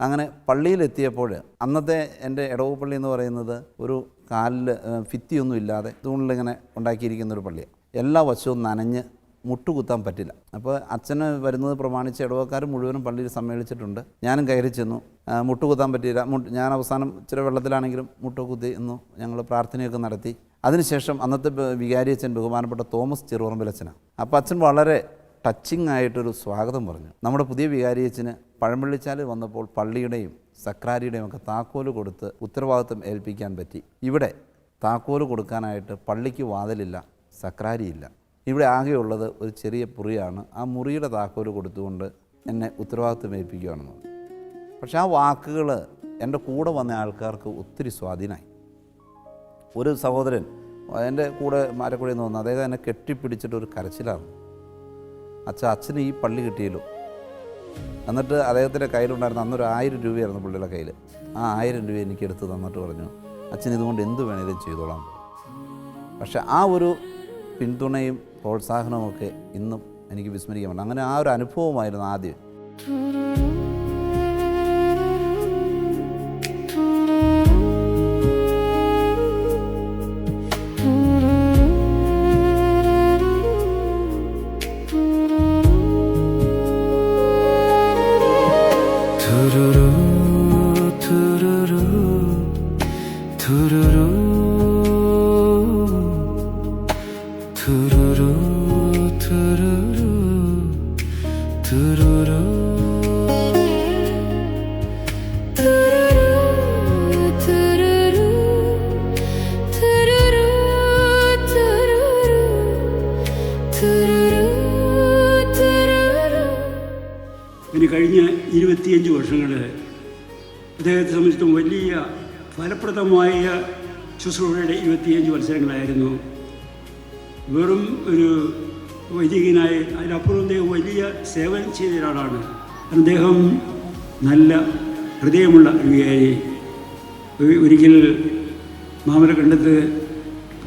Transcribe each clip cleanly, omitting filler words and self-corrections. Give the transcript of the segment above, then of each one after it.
അങ്ങനെ പള്ളിയിലെത്തിയപ്പോൾ അന്നത്തെ എൻ്റെ ഇടവ പള്ളി എന്ന് പറയുന്നത് ഒരു കാലിൽ ഭിത്തിയൊന്നും ഇല്ലാതെ തൂണിലിങ്ങനെ ഉണ്ടാക്കിയിരിക്കുന്നൊരു പള്ളിയാണ്. എല്ലാ വശവും നനഞ്ഞ് മുട്ടുകുത്താൻ പറ്റില്ല. അപ്പോൾ അച്ഛന് വരുന്നത് പ്രമാണിച്ച് ഇടവക്കാർ മുഴുവനും പള്ളിയിൽ സമ്മേളിച്ചിട്ടുണ്ട്. ഞാനും കയറി ചെന്നു. മുട്ടുകുത്താൻ പറ്റിയില്ല. ഞാൻ അവസാനം ഇച്ചിരി വെള്ളത്തിലാണെങ്കിലും മുട്ടുകുത്തി എന്നു ഞങ്ങൾ പ്രാർത്ഥനയൊക്കെ നടത്തി. അതിനുശേഷം അന്നത്തെ വികാരി അച്ഛൻ ബഹുമാനപ്പെട്ട തോമസ് ചെറുപറമ്പിലച്ഛനാണ്. അപ്പോൾ അച്ഛൻ വളരെ ടച്ചിങ് ആയിട്ടൊരു സ്വാഗതം പറഞ്ഞു. നമ്മുടെ പുതിയ വികാരി അച്ഛന് പഴമ്പള്ളിച്ചാലിൽ വന്നപ്പോൾ പള്ളിയുടെയും സക്രാരിയുടെയും ഒക്കെ താക്കോല് കൊടുത്ത് ഉത്തരവാദിത്വം ഏൽപ്പിക്കാൻ പറ്റി. ഇവിടെ താക്കോല് കൊടുക്കാനായിട്ട് പള്ളിക്ക് വാതിലില്ല, സക്രാരിയില്ല. ഇവിടെ ആകെയുള്ളത് ഒരു ചെറിയ മുറിയാണ്. ആ മുറിയുടെ താക്കോല് കൊടുത്തുകൊണ്ട് എന്നെ ഉത്തരവാദിത്വം ഏൽപ്പിക്കുകയാണെന്ന്. പക്ഷേ ആ വാക്കുകൾ എൻ്റെ കൂടെ വന്ന ആൾക്കാർക്ക് ഒത്തിരി സ്വാധീനമായി. ഒരു സഹോദരൻ എൻ്റെ കൂടെ മാരക്കുഴയിൽ നിന്ന് വന്നു. അദ്ദേഹം എന്നെ കെട്ടിപ്പിടിച്ചിട്ടൊരു കരച്ചിലാണ്. അച്ഛന് ഈ പള്ളി കിട്ടിയല്ലോ. എന്നിട്ട് അദ്ദേഹത്തിൻ്റെ കയ്യിലുണ്ടായിരുന്ന അന്നൊരു 1000 രൂപയായിരുന്നു പുള്ളിയുടെ കയ്യിൽ. ആ 1000 രൂപ എനിക്ക് എടുത്ത് തന്നിട്ട് പറഞ്ഞു, അച്ഛൻ ഇതുകൊണ്ട് എന്ത് വേണേലും ചെയ്തോളാം. പക്ഷെ ആ ഒരു പിന്തുണയും പ്രോത്സാഹനവുമൊക്കെ ഇന്നും എനിക്ക് വിസ്മരിക്കാൻ പറ്റും. അങ്ങനെ ആ ഒരു അനുഭവമായിരുന്നു ആദ്യം. ഇനി കഴിഞ്ഞ 25 വർഷങ്ങൾ അദ്ദേഹത്തെ സംബന്ധിച്ചും വലിയ ഫലപ്രദമായ ശുശ്രൂഷയുടെ 25 വത്സരങ്ങളായിരുന്നു. വെറും ഒരു വൈദികനായി അതിനപ്പുറം അദ്ദേഹം വലിയ സേവനം ചെയ്ത ഒരാളാണ്. അദ്ദേഹം നല്ല ഹൃദയമുള്ള ഒരു വികാരി. ഒരിക്കൽ മാമലക്കണ്ടത്ത്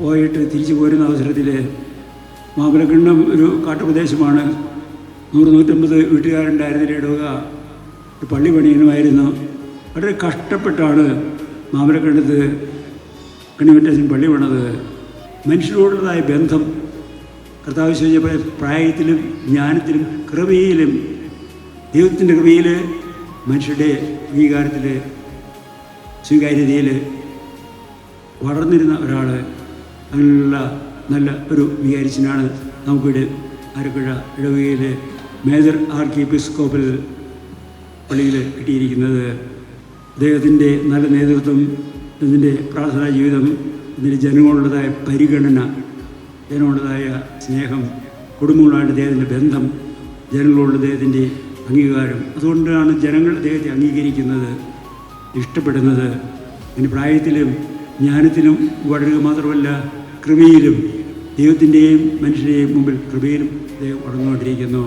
പോയിട്ട് തിരിച്ചു പോരുന്ന അവസരത്തിൽ, മാമലക്കണ്ടം ഒരു കാട്ടുപ്രദേശമാണ്. 100-150 വീട്ടുകാരുണ്ടായിരുന്ന ഇടവക ഒരു പള്ളി പണിയനുമായിരുന്നു. വളരെ കഷ്ടപ്പെട്ടാണ് മാമലക്കണ്ടത്ത് കണിമറ്റച്ചൻ പള്ളി പണിത്. മനുഷ്യരോടുള്ളതായ ബന്ധം കർത്താവ് ചോദിച്ചപ്പോൾ പ്രായത്തിലും ജ്ഞാനത്തിലും കൃപയിലും ദൈവത്തിൻ്റെ കൃപയിൽ മനുഷ്യരുടെ അംഗീകാരത്തിൽ സ്വീകാര്യതയിൽ വളർന്നിരുന്ന ഒരാൾ. അങ്ങനെയുള്ള നല്ല ഒരു വികാരിച്ചനാണ് നമുക്കിവിടെ ആലപ്പുഴ ഇടവകയിൽ മേജർ ആർക്കി എപ്പിസ്കോപ്പൽ പള്ളിയിൽ കിട്ടിയിരിക്കുന്നത്. അദ്ദേഹത്തിൻ്റെ നല്ല നേതൃത്വം, ഇതിൻ്റെ പ്രാർത്ഥനാ ജീവിതം, ഇതിൻ്റെ ജനങ്ങളുടേതായ പരിഗണന, ജനങ്ങളുടേതായ സ്നേഹം, കുടുംബങ്ങളുമായിട്ട് അദ്ദേഹത്തിൻ്റെ ബന്ധം, ജനങ്ങളോട് അദ്ദേഹത്തിൻ്റെ അംഗീകാരം, അതുകൊണ്ടാണ് ജനങ്ങൾ അദ്ദേഹത്തെ അംഗീകരിക്കുന്നത്, ഇഷ്ടപ്പെടുന്നത്. അതിന് പ്രായത്തിലും ജ്ഞാനത്തിലും വളരുക മാത്രമല്ല, കൃപയിലും ദൈവത്തിൻ്റെയും മനുഷ്യൻ്റെയും മുമ്പിൽ കൃപയിലും അദ്ദേഹം വളർന്നുകൊണ്ടിരിക്കുന്നു.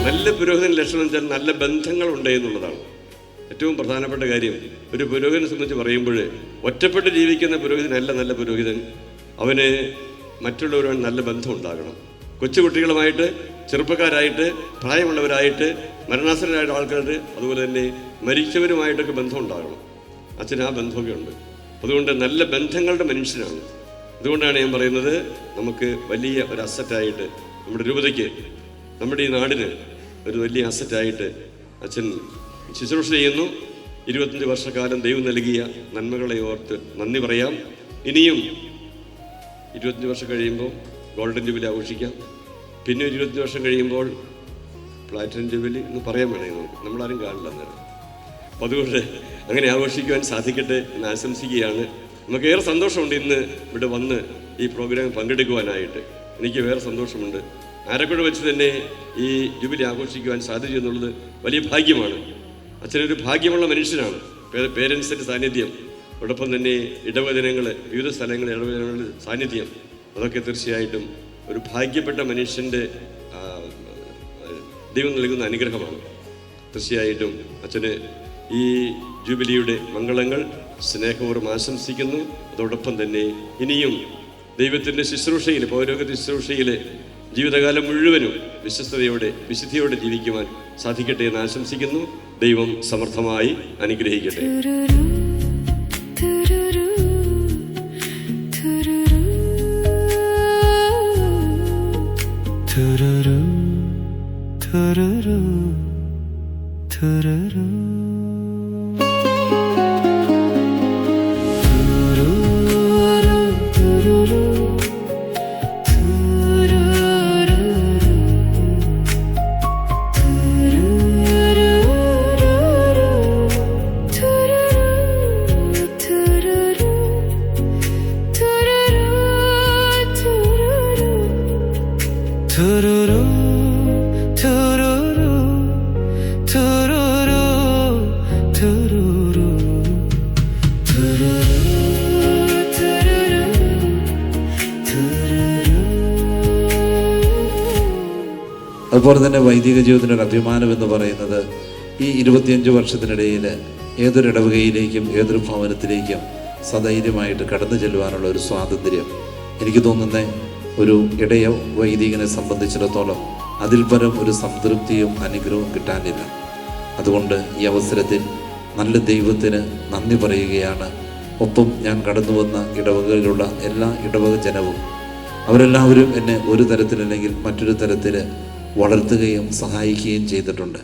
നല്ല പുരോഹിതൻ ലക്ഷണം വെച്ചാൽ നല്ല ബന്ധങ്ങളുണ്ട് എന്നുള്ളതാണ് ഏറ്റവും പ്രധാനപ്പെട്ട കാര്യം. ഒരു പുരോഹിതനെ സംബന്ധിച്ച് പറയുമ്പോൾ ഒറ്റപ്പെട്ട് ജീവിക്കുന്ന പുരോഹിതനല്ല നല്ല പുരോഹിതൻ. അവന് മറ്റുള്ളവരുമായി നല്ല ബന്ധം ഉണ്ടാകണം. കൊച്ചുകുട്ടികളുമായിട്ട്, ചെറുപ്പക്കാരായിട്ട്, പ്രായമുള്ളവരായിട്ട്, മരണാസന്നരായ ആൾക്കാർ, അതുപോലെ തന്നെ മരിച്ചവരുമായിട്ടൊക്കെ ബന്ധം ഉണ്ടാകണം. അച്ഛന് ആ ബന്ധമൊക്കെ ഉണ്ട്. അതുകൊണ്ട് നല്ല ബന്ധങ്ങളുടെ മനുഷ്യനാണ്. അതുകൊണ്ടാണ് ഞാൻ പറയുന്നത്, നമുക്ക് വലിയ ഒരു അസറ്റായിട്ട് നമ്മുടെ രൂപതയ്ക്ക്, നമ്മുടെ ഈ നാടിന് ഒരു വലിയ അസറ്റായിട്ട് അച്ഛൻ ശുശ്രൂഷ ചെയ്യുന്നു. 25 വർഷക്കാലം ദൈവം നൽകിയ നന്മകളെ ഓർത്ത് നന്ദി പറയാം. ഇനിയും 25 വർഷം കഴിയുമ്പോൾ ഗോൾഡൻ ജൂബിലി ആഘോഷിക്കാം. പിന്നെ ഒരു 25 വർഷം കഴിയുമ്പോൾ പ്ലാറ്റിനം ജൂബിലി എന്ന് പറയാൻ വേണമെങ്കിൽ നമ്മളാരും കാണില്ല അന്നേരം. അപ്പോൾ അതുകൊണ്ട് അങ്ങനെ ആഘോഷിക്കുവാൻ സാധിക്കട്ടെ എന്ന് ആശംസിക്കുകയാണ്. നമുക്കേറെ സന്തോഷമുണ്ട് ഇന്ന് ഇവിടെ വന്ന് ഈ പ്രോഗ്രാം പങ്കെടുക്കുവാനായിട്ട്. എനിക്ക് വേറെ സന്തോഷമുണ്ട്. ആരക്കുഴ വെച്ച് തന്നെ ഈ ജൂബിലി ആഘോഷിക്കുവാൻ സാധിച്ചു എന്നുള്ളത് വലിയ ഭാഗ്യമാണ്. അച്ഛനൊരു ഭാഗ്യമുള്ള മനുഷ്യനാണ്. പേരൻസിൻ്റെ സാന്നിധ്യം, അതോടൊപ്പം തന്നെ ഇടവചനങ്ങൾ, വിവിധ സ്ഥലങ്ങളിൽ ഇടവചനങ്ങളുടെ സാന്നിധ്യം, അതൊക്കെ തീർച്ചയായിട്ടും ഒരു ഭാഗ്യപ്പെട്ട മനുഷ്യൻ്റെ ദൈവം നൽകുന്ന അനുഗ്രഹമാണ്. തീർച്ചയായിട്ടും അച്ഛന് ഈ ജൂബിലിയുടെ മംഗളങ്ങൾ സ്നേഹപൂർവ്വം ആശംസിക്കുന്നു. അതോടൊപ്പം തന്നെ ഇനിയും ദൈവത്തിൻ്റെ ശുശ്രൂഷയിൽ, പൗരോഹിത്യ ശുശ്രൂഷയിൽ ജീവിതകാലം മുഴുവനും വിശ്വസ്തയോടെ വിശുദ്ധിയോടെ ജീവിക്കുവാൻ സാധിക്കട്ടെ എന്ന് ആശംസിക്കുന്നു. ദൈവം സമർത്ഥമായി അനുഗ്രഹിക്കട്ടെ. അതുപോലെ തന്നെ വൈദിക ജീവിതത്തിൻ്റെ ഒരു അഭിമാനം എന്ന് പറയുന്നത് ഈ 25 വർഷത്തിനിടയിൽ ഏതൊരു ഇടവകയിലേക്കും ഏതൊരു ഭവനത്തിലേക്കും സധൈര്യമായിട്ട് കടന്നു ചെല്ലുവാനുള്ള ഒരു സ്വാതന്ത്ര്യം, എനിക്ക് തോന്നുന്ന ഒരു ഇടയ വൈദികനെ സംബന്ധിച്ചിടത്തോളം അതിൽ പരം ഒരു സംതൃപ്തിയും അനുഗ്രഹവും കിട്ടാനില്ല. അതുകൊണ്ട് ഈ അവസരത്തിൽ നല്ല ദൈവത്തിന് നന്ദി പറയുകയാണ്. ഒപ്പം ഞാൻ കടന്നു വന്ന ഇടവകയിലുള്ള എല്ലാ ഇടവക ജനവും, അവരെല്ലാവരും എന്നെ ഒരു തരത്തിലല്ലെങ്കിൽ മറ്റൊരു തരത്തിൽ വളർത്തുകയും സഹായിക്കുകയും ചെയ്തിട്ടുണ്ട്.